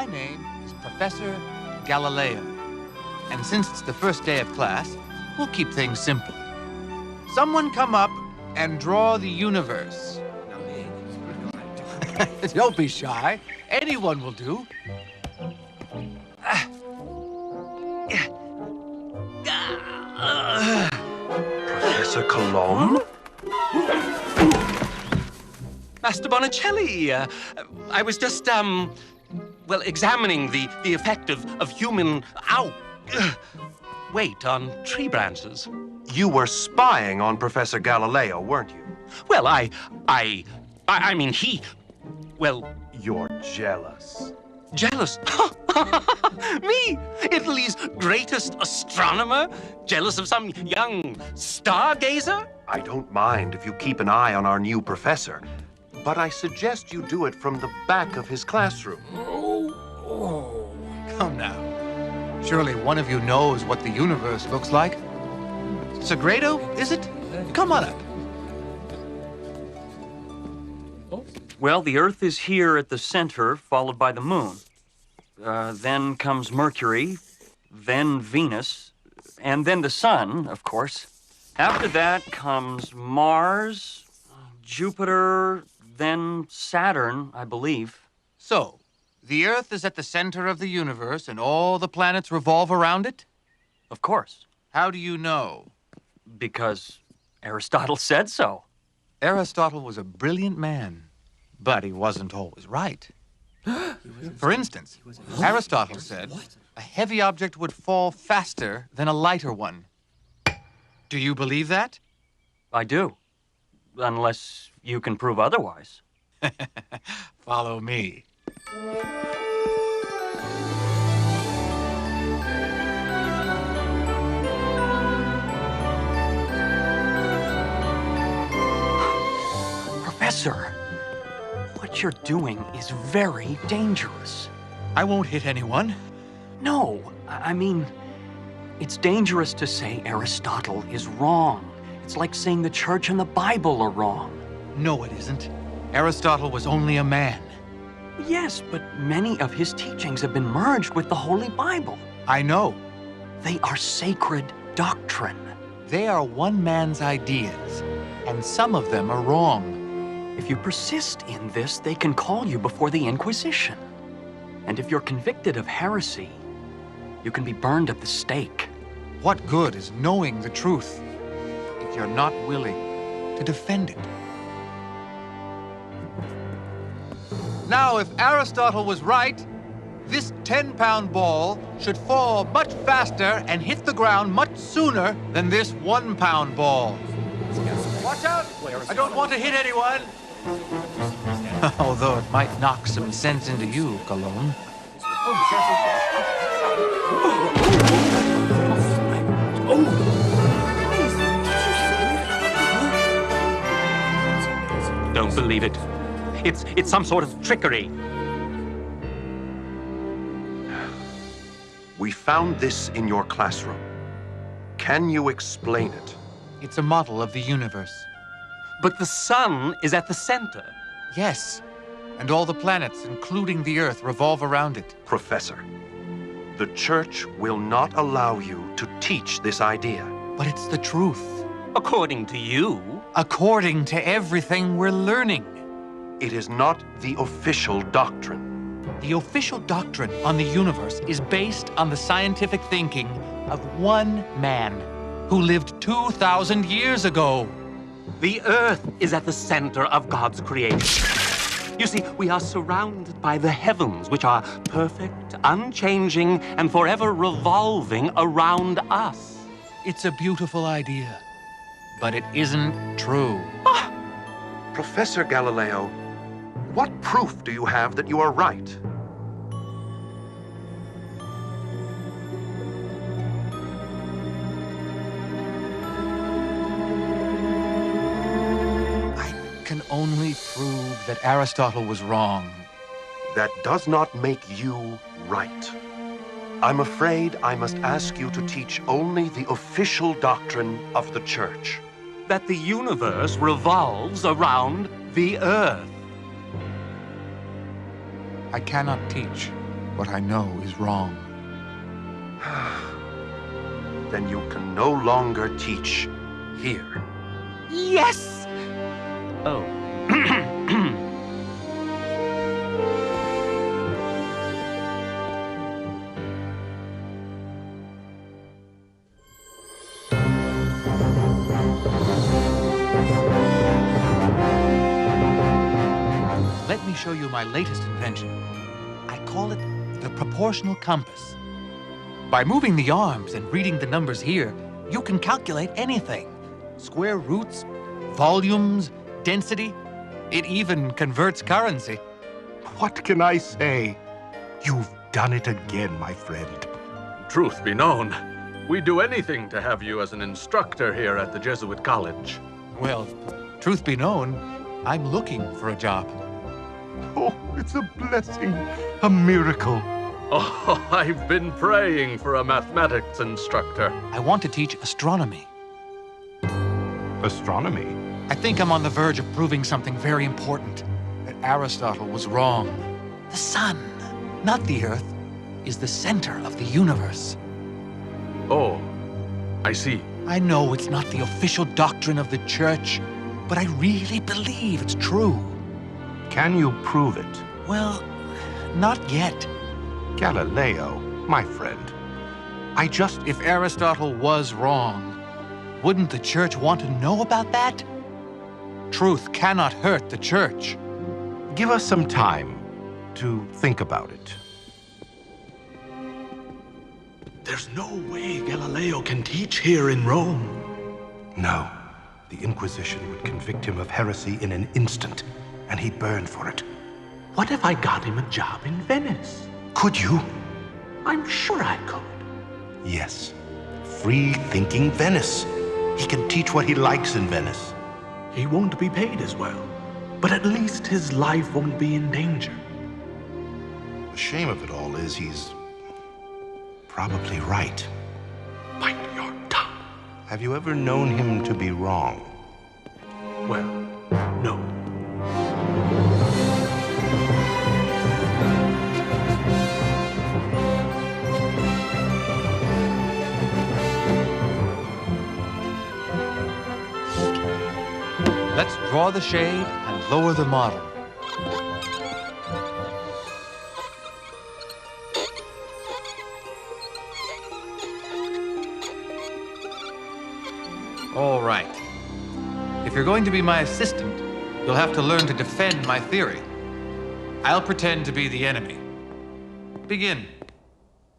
My name is Professor Galileo. And since it's the first day of class, we'll keep things simple. Someone come up and draw the universe. Don't be shy. Anyone will do. Professor Cologne? Master Bonicelli, I was just, well, examining the effect of human, weight on tree branches. You were spying on Professor Galileo, weren't you? Well, I mean, well... You're jealous. Jealous? Me, Italy's greatest astronomer? Jealous of some young stargazer? I don't mind if you keep an eye on our new professor, but I suggest you do it from the back of his classroom. Come now. Surely one of you knows what the universe looks like. Sagredo, is it? Come on up. Well, the Earth is here at the center, followed by the Moon. Then comes Mercury, then Venus, and then the Sun, of course. After that comes Mars, Jupiter, then Saturn, I believe. So, the Earth is at the center of the universe and all the planets revolve around it? Of course. How do you know? Because Aristotle said so. Aristotle was a brilliant man, but he wasn't always right. For instance, Aristotle said a heavy object would fall faster than a lighter one. Do you believe that? I do. Unless you can prove otherwise. Follow me. Professor, what you're doing is very dangerous. I won't hit anyone. No, I mean, it's dangerous to say Aristotle is wrong. It's like saying the Church and the Bible are wrong. No, it isn't. Aristotle was only a man. Yes, but many of his teachings have been merged with the Holy Bible. I know. They are sacred doctrine. They are one man's ideas, and some of them are wrong. If you persist in this, they can call you before the Inquisition. And if you're convicted of heresy, you can be burned at the stake. What good is knowing the truth if you're not willing to defend it? Now, if Aristotle was right, this 10-pound ball should fall much faster and hit the ground much sooner than this 1-pound ball. Watch out! I don't want to hit anyone! Although it might knock some sense into you, Cologne. Don't believe it. It's some sort of trickery. We found this in your classroom. Can you explain it? It's a model of the universe. But the sun is at the center. Yes, and all the planets, including the Earth, revolve around it. Professor, the Church will not allow you to teach this idea. But it's the truth. According to you. According to everything we're learning. It is not the official doctrine. The official doctrine on the universe is based on the scientific thinking of one man who lived 2,000 years ago. The Earth is at the center of God's creation. You see, we are surrounded by the heavens, which are perfect, unchanging, and forever revolving around us. It's a beautiful idea, but it isn't true. Professor Galileo, what proof do you have that you are right? Can only prove that Aristotle was wrong. That does not make you right. I'm afraid I must ask you to teach only the official doctrine of the Church. That the universe revolves around the Earth. I cannot teach. What I know is wrong. Then you can no longer teach here. Yes! Oh. Let me show you my latest invention. I call it the proportional compass. By moving the arms and reading the numbers here, you can calculate anything. Square roots, volumes, density. It even converts currency. What can I say? You've done it again, my friend. Truth be known, we'd do anything to have you as an instructor here at the Jesuit College. Well, truth be known, I'm looking for a job. Oh, it's a blessing, a miracle. Oh, I've been praying for a mathematics instructor. I want to teach astronomy. Astronomy? I think I'm on the verge of proving something very important, that Aristotle was wrong. The sun, not the earth, is the center of the universe. Oh, I see. I know it's not the official doctrine of the church, but I really believe it's true. Can you prove it? Well, not yet. Galileo, my friend. If Aristotle was wrong, wouldn't the church want to know about that? Truth cannot hurt the church. Give us some time to think about it. There's no way Galileo can teach here in Rome. No. The Inquisition would convict him of heresy in an instant, and he'd burn for it. What if I got him a job in Venice? Could you? I'm sure I could. Yes. Free-thinking Venice. He can teach what he likes in Venice. He won't be paid as well, but at least his life won't be in danger. The shame of it all is he's probably right. Bite your tongue. Have you ever known him to be wrong? Well, no. Let's draw the shade and lower the model. All right. If you're going to be my assistant, you'll have to learn to defend my theory. I'll pretend to be the enemy. Begin.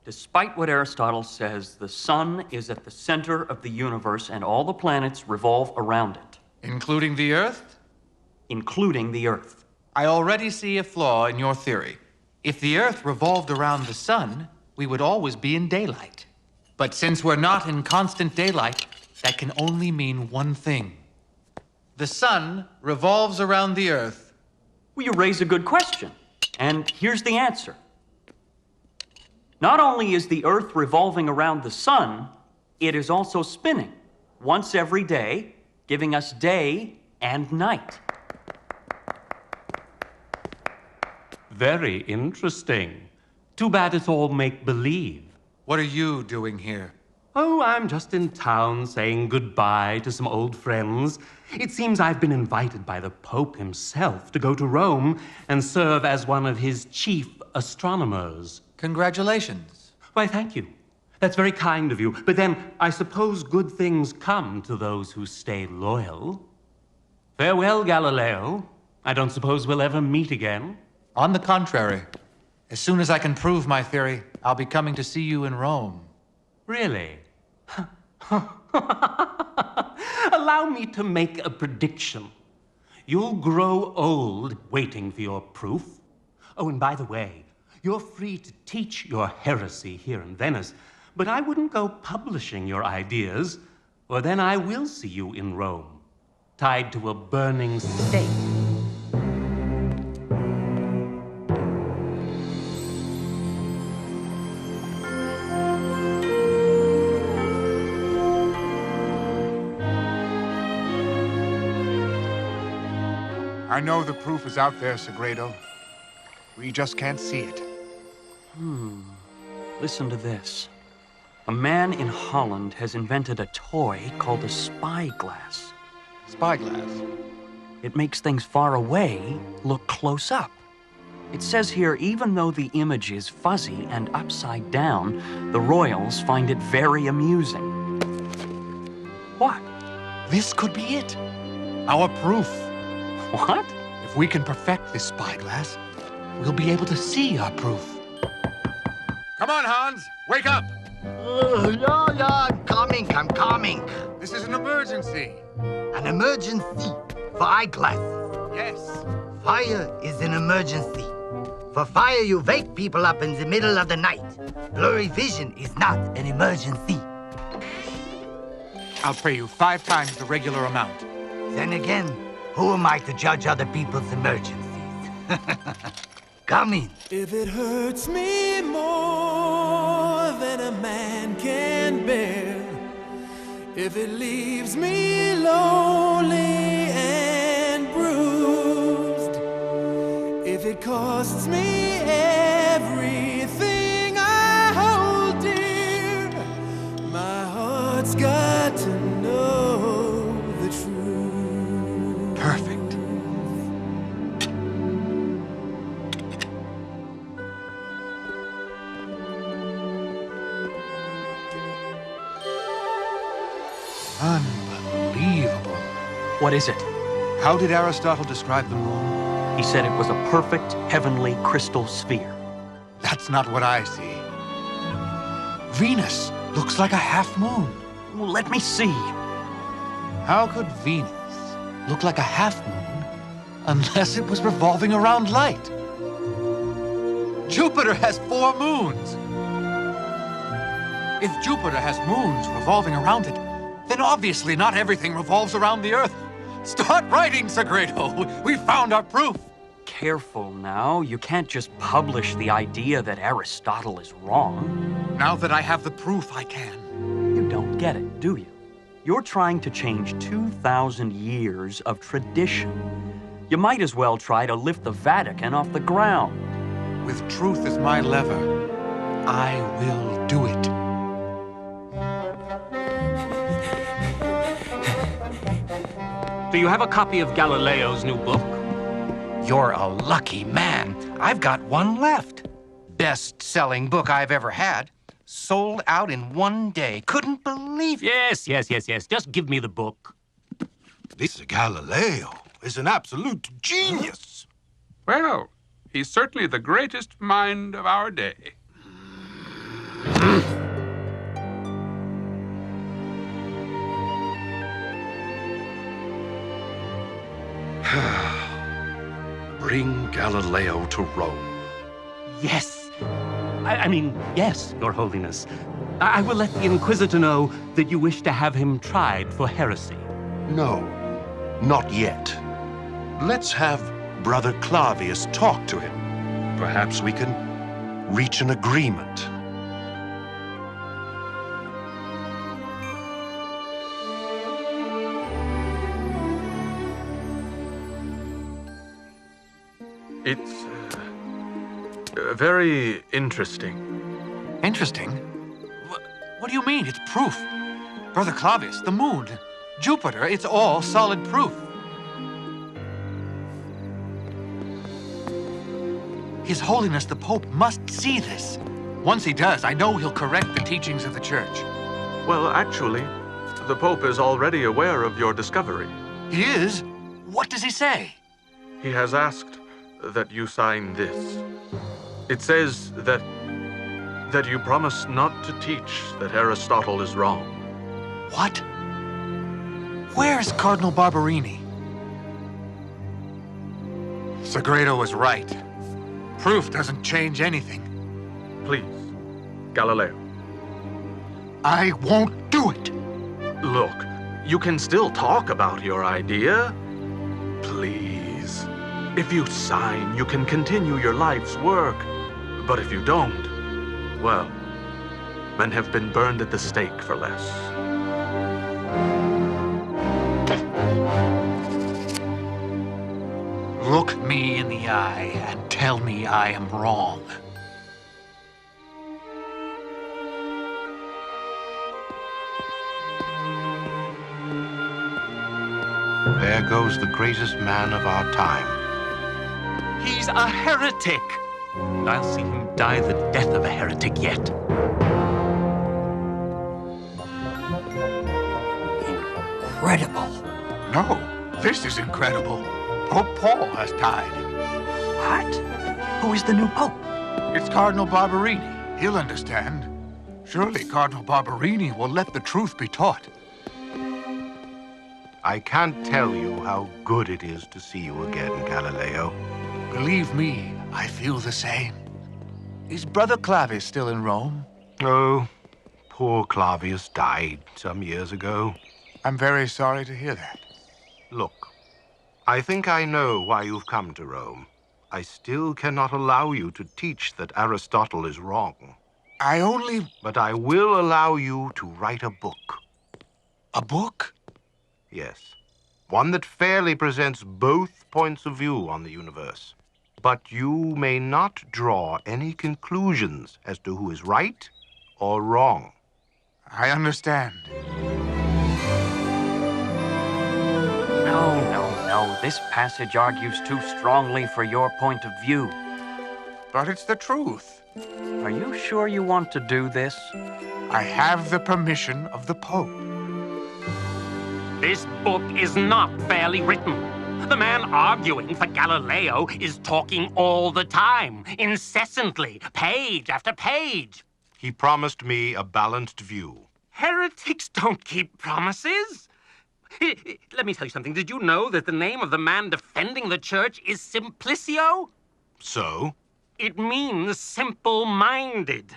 Despite what Aristotle says, the sun is at the center of the universe and all the planets revolve around it. Including the Earth? Including the Earth. I already see a flaw in your theory. If the Earth revolved around the sun, we would always be in daylight. But since we're not in constant daylight, that can only mean one thing. The sun revolves around the Earth. Well, you raise a good question. And here's the answer. Not only is the Earth revolving around the sun, it is also spinning once every day, giving us day and night. Very interesting. Too bad it's all make-believe. What are you doing here? Oh, I'm just in town saying goodbye to some old friends. It seems I've been invited by the Pope himself to go to Rome and serve as one of his chief astronomers. Congratulations. Why, thank you. That's very kind of you. But then, I suppose good things come to those who stay loyal. Farewell, Galileo. I don't suppose we'll ever meet again. On the contrary, as soon as I can prove my theory, I'll be coming to see you in Rome. Really? Allow me to make a prediction. You'll grow old waiting for your proof. Oh, and by the way, you're free to teach your heresy here in Venice, but I wouldn't go publishing your ideas, or then I will see you in Rome, tied to a burning stake. I know the proof is out there, Sagredo. We just can't see it. Listen to this. A man in Holland has invented a toy called a spyglass. Spyglass. It makes things far away look close up. It says here, even though the image is fuzzy and upside down, the royals find it very amusing. What? This could be it. Our proof. What? If we can perfect this spyglass, we'll be able to see our proof. Come on, Hans. Wake up. Yeah, I'm coming. This is an emergency. An emergency for eyeglasses. Yes. Fire is an emergency. For fire, you wake people up in the middle of the night. Blurry vision is not an emergency. I'll pay you 5 times the regular amount. Then again, who am I to judge other people's emergencies? Come in. If it hurts me more than a man can bear, if it leaves me lonely and bruised, if it costs me everything I hold dear, my heart's got to know the truth. Perfect. Unbelievable. What is it? How did Aristotle describe the moon? He said it was a perfect heavenly crystal sphere. That's not what I see. Venus looks like a half moon. Well, let me see. How could Venus look like a half moon unless it was revolving around light? Jupiter has 4 moons. If Jupiter has moons revolving around it, then obviously not everything revolves around the Earth. Start writing, Sagredo. We found our proof. Careful now. You can't just publish the idea that Aristotle is wrong. Now that I have the proof, I can. You don't get it, do you? You're trying to change 2,000 years of tradition. You might as well try to lift the Vatican off the ground. With truth as my lever, I will do it. Do you have a copy of Galileo's new book? You're a lucky man. I've got one left. Best-selling book I've ever had. Sold out in 1 day. Couldn't believe it. Yes. Just give me the book. This Galileo is an absolute genius. Well, he's certainly the greatest mind of our day. Bring Galileo to Rome. Yes. I mean, yes, Your Holiness. I will let the Inquisitor know that you wish to have him tried for heresy. No, not yet. Let's have Brother Clavius talk to him. Perhaps we can reach an agreement. It's very interesting. Interesting? What do you mean? It's proof. Brother Clavius, the moon, Jupiter, it's all solid proof. His Holiness the Pope must see this. Once he does, I know he'll correct the teachings of the Church. Well, actually, the Pope is already aware of your discovery. He is? What does he say? He has asked that you sign this. It says that you promise not to teach that Aristotle is wrong. What? Where's Cardinal Barberini? Sagredo was right. Proof doesn't change anything. Please, Galileo. I won't do it. Look, you can still talk about your idea. Please. If you sign, you can continue your life's work. But if you don't, well, men have been burned at the stake for less. Look me in the eye and tell me I am wrong. There goes the greatest man of our time. He's a heretic! And I'll see him die the death of a heretic yet. Incredible. No, this is incredible. Pope Paul has died. What? Who is the new pope? It's Cardinal Barberini. He'll understand. Surely Cardinal Barberini will let the truth be taught. I can't tell you how good it is to see you again, Galileo. Believe me, I feel the same. Is Brother Clavius still in Rome? Oh, poor Clavius died some years ago. I'm very sorry to hear that. Look, I think I know why you've come to Rome. I still cannot allow you to teach that Aristotle is wrong. But I will allow you to write a book. A book? Yes. One that fairly presents both points of view on the universe. But you may not draw any conclusions as to who is right or wrong. I understand. No. This passage argues too strongly for your point of view. But it's the truth. Are you sure you want to do this? I have the permission of the Pope. This book is not fairly written. The man arguing for Galileo is talking all the time, incessantly, page after page. He promised me a balanced view. Heretics don't keep promises. Let me tell you something. Did you know that the name of the man defending the church is Simplicio? So? It means simple-minded.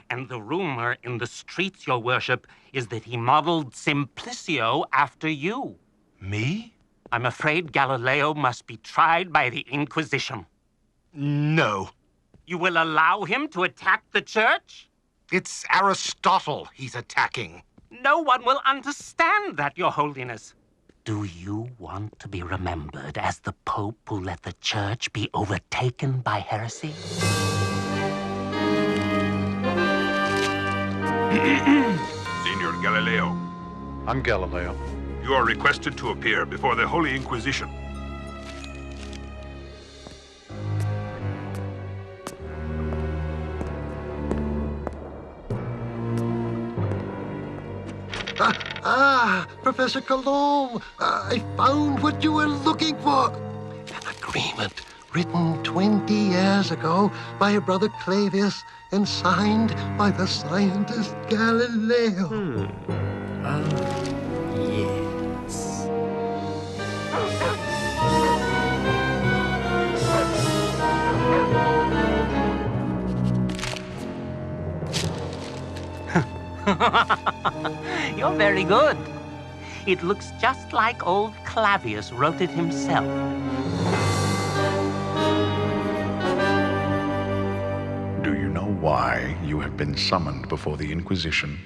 And the rumor in the streets, your worship, is that he modeled Simplicio after you. Me? I'm afraid Galileo must be tried by the Inquisition. No. You will allow him to attack the church? It's Aristotle he's attacking. No one will understand that, Your Holiness. Do you want to be remembered as the Pope who let the church be overtaken by heresy? Signor Galileo. I'm Galileo. You are requested to appear before the Holy Inquisition. Professor Cologne, I found what you were looking for. An agreement written 20 years ago by your brother Clavius and signed by the scientist Galileo. Yes. You're very good. It looks just like old Clavius wrote it himself. Do you know why you have been summoned before the Inquisition?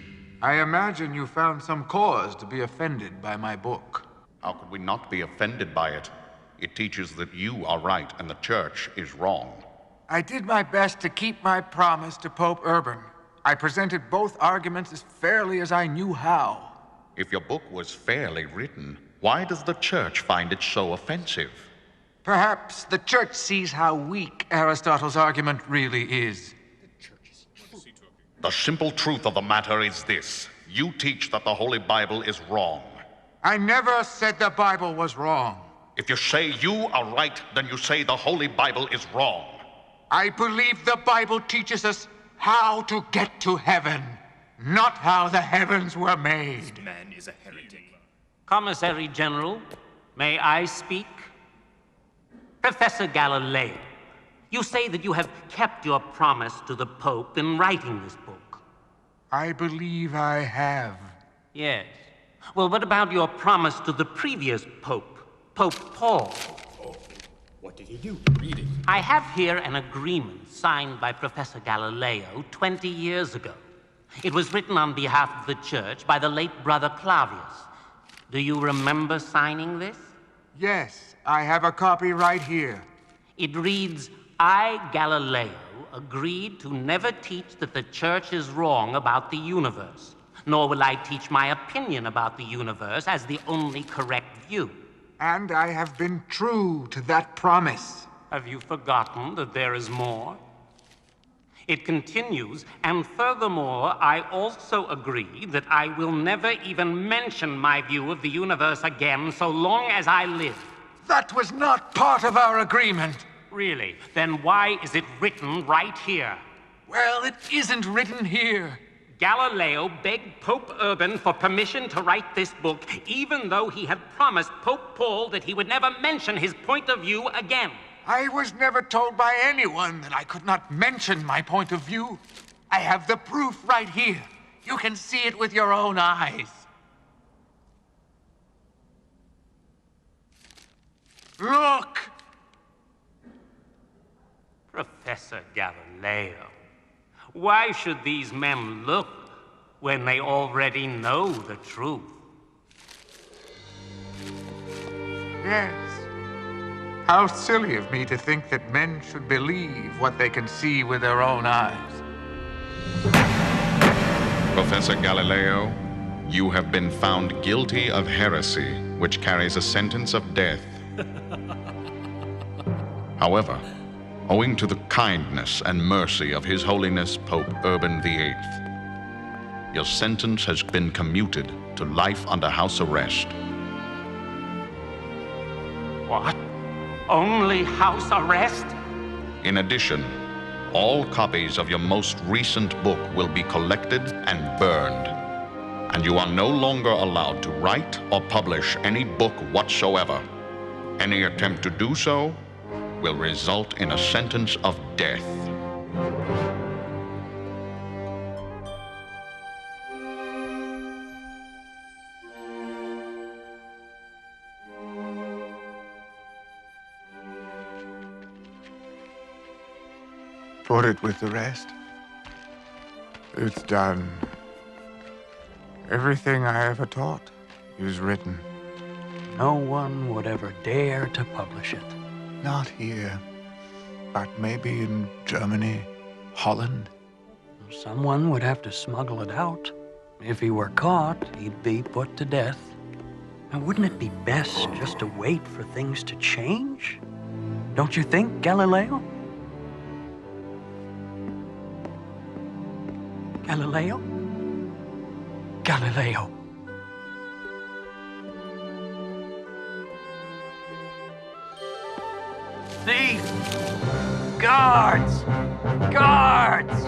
I imagine you found some cause to be offended by my book. How could we not be offended by it? It teaches that you are right and the Church is wrong. I did my best to keep my promise to Pope Urban. I presented both arguments as fairly as I knew how. If your book was fairly written, why does the Church find it so offensive? Perhaps the Church sees how weak Aristotle's argument really is. The simple truth of the matter is this. You teach that the Holy Bible is wrong. I never said the Bible was wrong. If you say you are right, then you say the Holy Bible is wrong. I believe the Bible teaches us how to get to heaven, not how the heavens were made. This man is a heretic. Commissary General, may I speak? Professor Galileo, you say that you have kept your promise to the Pope in writing this book. I believe I have. Yes. Well, what about your promise to the previous Pope, Pope Paul? Oh, what did he do? Read it. I have here an agreement signed by Professor Galileo 20 years ago. It was written on behalf of the Church by the late Brother Clavius. Do you remember signing this? Yes, I have a copy right here. It reads, I, Galileo, agreed to never teach that the Church is wrong about the universe, nor will I teach my opinion about the universe as the only correct view. And I have been true to that promise. Have you forgotten that there is more? It continues, and furthermore, I also agree that I will never even mention my view of the universe again so long as I live. That was not part of our agreement. Really? Then why is it written right here? Well, it isn't written here. Galileo begged Pope Urban for permission to write this book, even though he had promised Pope Paul that he would never mention his point of view again. I was never told by anyone that I could not mention my point of view. I have the proof right here. You can see it with your own eyes. Look! Professor Galileo, why should these men look when they already know the truth? Yes. How silly of me to think that men should believe what they can see with their own eyes. Professor Galileo, you have been found guilty of heresy, which carries a sentence of death. However, owing to the kindness and mercy of His Holiness Pope Urban VIII, your sentence has been commuted to life under house arrest. What? Only house arrest? In addition, all copies of your most recent book will be collected and burned, and you are no longer allowed to write or publish any book whatsoever. Any attempt to do so will result in a sentence of death. Put it with the rest. It's done. Everything I ever taught is written. No one would ever dare to publish it. Not here, but maybe in Germany, Holland. Someone would have to smuggle it out. If he were caught, he'd be put to death. Now, wouldn't it be best just to wait for things to change? Don't you think, Galileo? Galileo? Galileo. Thief! Guards! Guards!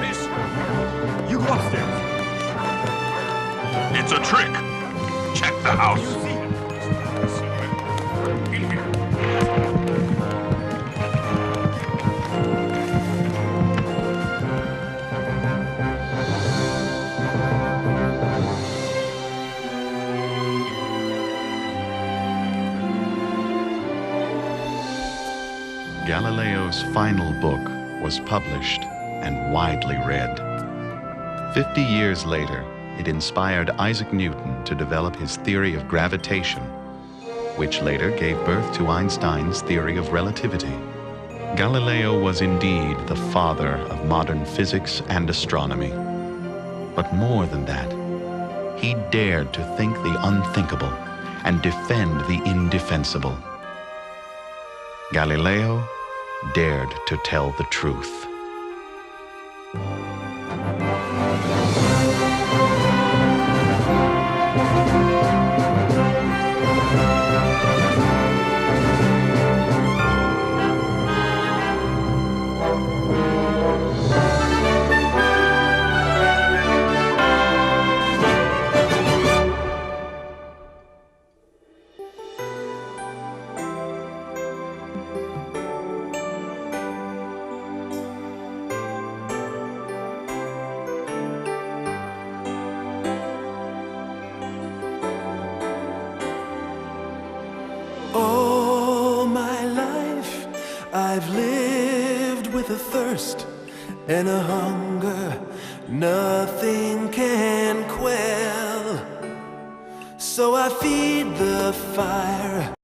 This? You lost it. It's a trick. Check the house. In here. Galileo's final book was published and widely read. 50 years later, it inspired Isaac Newton to develop his theory of gravitation, which later gave birth to Einstein's theory of relativity. Galileo was indeed the father of modern physics and astronomy. But more than that, he dared to think the unthinkable and defend the indefensible. Galileo dared to tell the truth. All my life I've lived with a thirst and a hunger nothing can quell. So I feed the fire